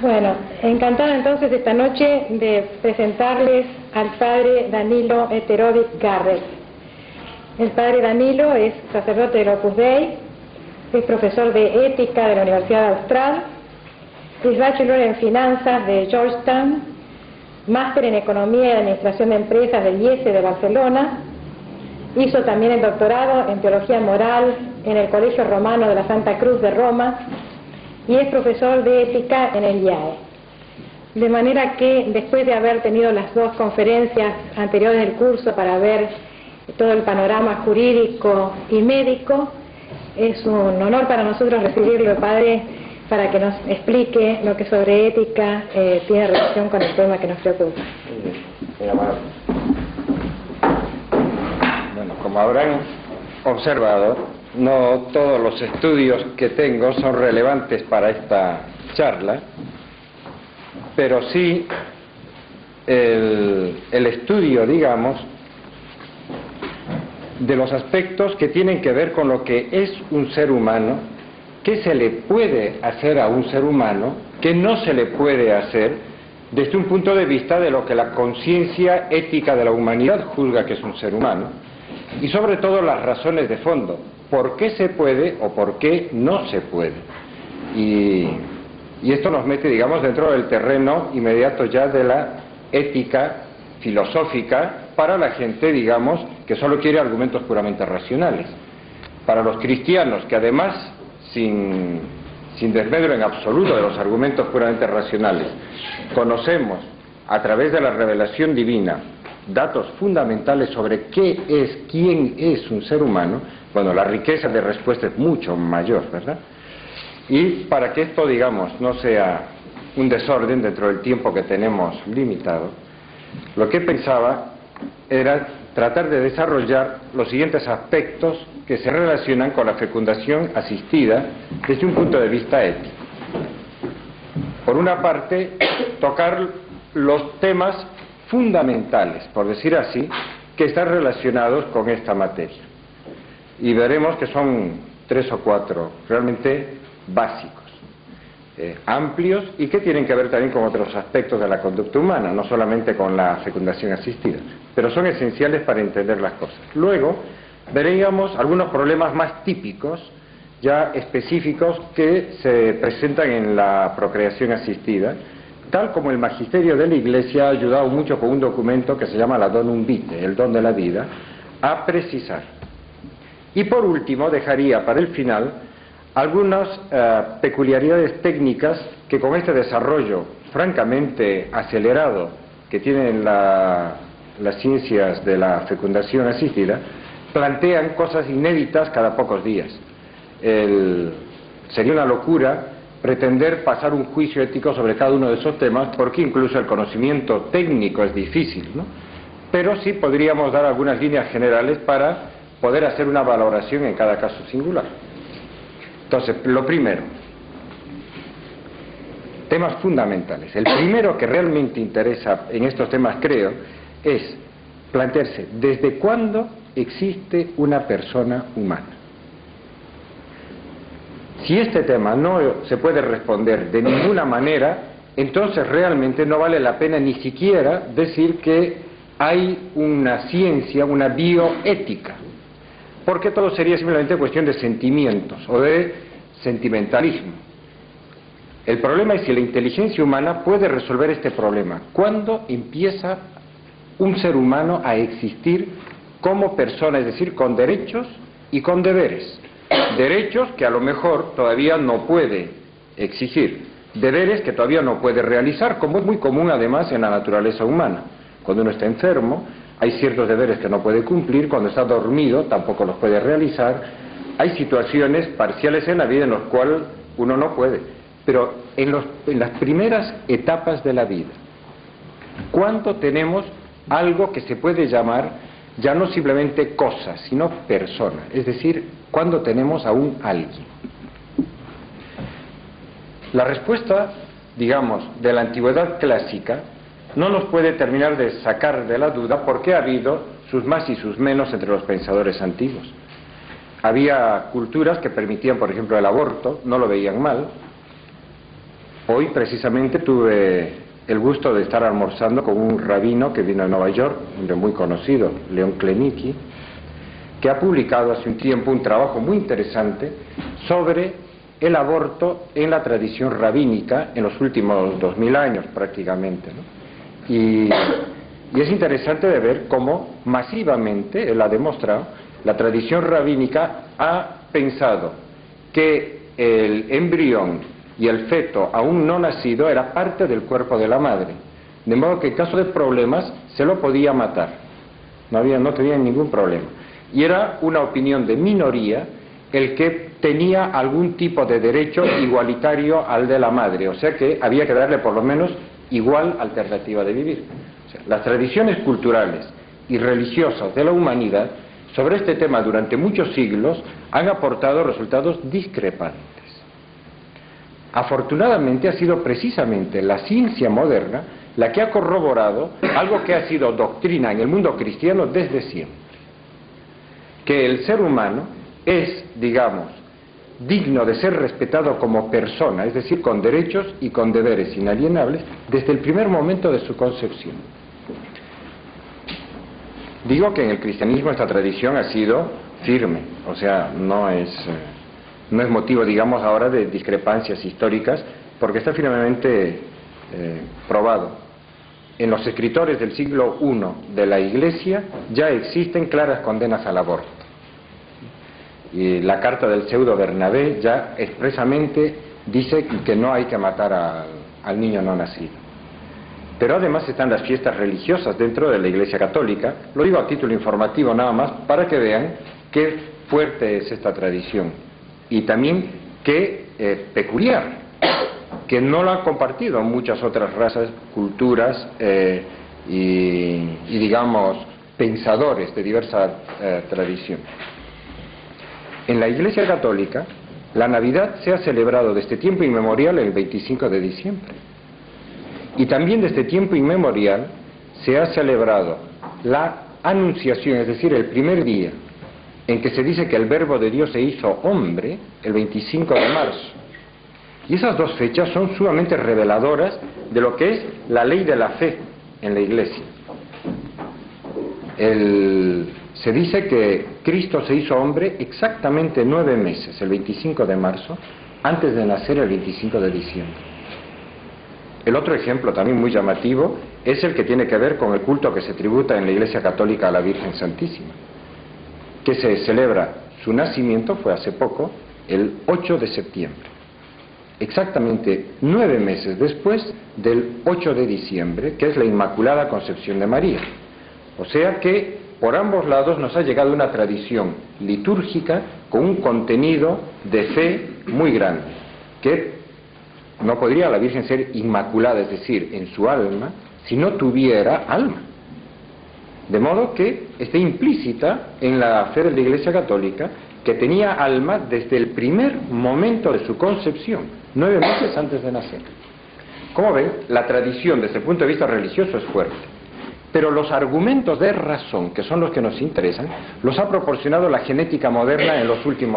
Bueno, encantada entonces esta noche de presentarles al padre Danilo Eterovic Garrett. El padre Danilo es sacerdote del Opus Dei, es profesor de ética de la Universidad Austral, es bachelor en finanzas de Georgetown, máster en economía y administración de empresas del IESE de Barcelona, hizo también el doctorado en teología moral en el Colegio Romano de la Santa Cruz de Roma y es profesor de ética en el IAE. De manera que después de haber tenido las dos conferencias anteriores del curso para ver todo el panorama jurídico y médico, es un honor para nosotros recibirlo, padre, para que nos explique lo que sobre ética tiene relación con el tema que nos preocupa. Bueno, como habrán observado, no todos los estudios que tengo son relevantes para esta charla, pero sí el estudio, digamos, de los aspectos que tienen que ver con lo que es un ser humano, qué se le puede hacer a un ser humano, qué no se le puede hacer, desde un punto de vista de lo que la conciencia ética de la humanidad juzga que es un ser humano, y sobre todo las razones de fondo, por qué se puede o por qué no se puede. Y esto nos mete, digamos, dentro del terreno inmediato ya de la ética filosófica para la gente, digamos, que solo quiere argumentos puramente racionales. Para los cristianos, que además, sin desmedro en absoluto de los argumentos puramente racionales, conocemos a través de la revelación divina datos fundamentales sobre quién es un ser humano, bueno, la riqueza de respuesta es mucho mayor, ¿verdad? Y para que esto, digamos, no sea un desorden dentro del tiempo que tenemos limitado, lo que pensaba era tratar de desarrollar los siguientes aspectos que se relacionan con la fecundación asistida desde un punto de vista ético. Por una parte, tocar los temas fundamentales, por decir así, que están relacionados con esta materia. Y veremos que son 3 o 4 realmente básicos, amplios, y que tienen que ver también con otros aspectos de la conducta humana, no solamente con la fecundación asistida, pero son esenciales para entender las cosas. Luego veríamos algunos problemas más típicos, ya específicos, que se presentan en la procreación asistida, tal como el magisterio de la Iglesia ha ayudado mucho con un documento que se llama la Donum Vitae, el don de la vida, a precisar. Y por último dejaría para el final algunas peculiaridades técnicas que con este desarrollo francamente acelerado que tienen las ciencias de la fecundación asistida, plantean cosas inéditas cada pocos días. Sería una locura pretender pasar un juicio ético sobre cada uno de esos temas, porque incluso el conocimiento técnico es difícil, ¿no? Pero sí podríamos dar algunas líneas generales para poder hacer una valoración en cada caso singular. Entonces, lo primero, temas fundamentales. El primero que realmente interesa en estos temas, creo, es plantearse ¿desde cuándo existe una persona humana? Si este tema no se puede responder de ninguna manera, entonces realmente no vale la pena ni siquiera decir que hay una ciencia, una bioética, porque todo sería simplemente cuestión de sentimientos o de sentimentalismo. El problema es si la inteligencia humana puede resolver este problema. ¿Cuándo empieza un ser humano a existir como persona, es decir, con derechos y con deberes? Derechos que a lo mejor todavía no puede exigir, deberes que todavía no puede realizar, como es muy común además en la naturaleza humana. Cuando uno está enfermo, hay ciertos deberes que no puede cumplir, cuando está dormido tampoco los puede realizar, hay situaciones parciales en la vida en las cuales uno no puede. Pero en las primeras etapas de la vida, ¿cuánto tenemos algo que se puede llamar ya no simplemente cosas, sino persona? Es decir, ¿cuándo tenemos a un alguien? La respuesta, digamos, de la antigüedad clásica no nos puede terminar de sacar de la duda, porque ha habido sus más y sus menos entre los pensadores antiguos. Había culturas que permitían, por ejemplo, el aborto, no lo veían mal. Hoy precisamente tuve el gusto de estar almorzando con un rabino que vino de Nueva York, un hombre muy conocido, Leon Klenicki, que ha publicado hace un tiempo un trabajo muy interesante sobre el aborto en la tradición rabínica en los últimos 2000 años prácticamente, ¿no? Y es interesante de ver cómo masivamente, él ha demostrado, la tradición rabínica ha pensado que el embrión y el feto aún no nacido era parte del cuerpo de la madre, de modo que en caso de problemas se lo podía matar, no tenía ningún problema, y era una opinión de minoría el que tenía algún tipo de derecho igualitario al de la madre, o sea que había que darle por lo menos igual alternativa de vivir. O sea, las tradiciones culturales y religiosas de la humanidad sobre este tema durante muchos siglos han aportado resultados discrepantes. Afortunadamente ha sido precisamente la ciencia moderna la que ha corroborado algo que ha sido doctrina en el mundo cristiano desde siempre, que el ser humano es, digamos, digno de ser respetado como persona, es decir, con derechos y con deberes inalienables desde el primer momento de su concepción. Digo que en el cristianismo esta tradición ha sido firme, o sea, no es motivo, digamos, ahora de discrepancias históricas, porque está firmemente probado. En los escritores del siglo I de la Iglesia ya existen claras condenas al aborto. Y la carta del pseudo Bernabé ya expresamente dice que no hay que matar al niño no nacido. Pero además están las fiestas religiosas dentro de la Iglesia Católica, lo digo a título informativo nada más, para que vean qué fuerte es esta tradición, y también qué peculiar, que no la han compartido muchas otras razas, culturas y digamos, pensadores de diversa tradición. En la Iglesia Católica, la Navidad se ha celebrado desde tiempo inmemorial el 25 de diciembre. Y también desde tiempo inmemorial se ha celebrado la Anunciación, es decir, el primer día en que se dice que el Verbo de Dios se hizo hombre, el 25 de marzo. Y esas dos fechas son sumamente reveladoras de lo que es la ley de la fe en la Iglesia. Se dice que Cristo se hizo hombre exactamente 9 meses, el 25 de marzo, antes de nacer el 25 de diciembre. El otro ejemplo también muy llamativo es el que tiene que ver con el culto que se tributa en la Iglesia Católica a la Virgen Santísima, que se celebra su nacimiento, fue hace poco, el 8 de septiembre. Exactamente 9 meses después del 8 de diciembre, que es la Inmaculada Concepción de María. O sea que por ambos lados nos ha llegado una tradición litúrgica con un contenido de fe muy grande, que no podría la Virgen ser inmaculada, es decir, en su alma, si no tuviera alma. De modo que está implícita en la fe de la Iglesia Católica que tenía alma desde el primer momento de su concepción, 9 meses antes de nacer. Como ven, la tradición desde el punto de vista religioso es fuerte. Pero los argumentos de razón, que son los que nos interesan, los ha proporcionado la genética moderna en los últimos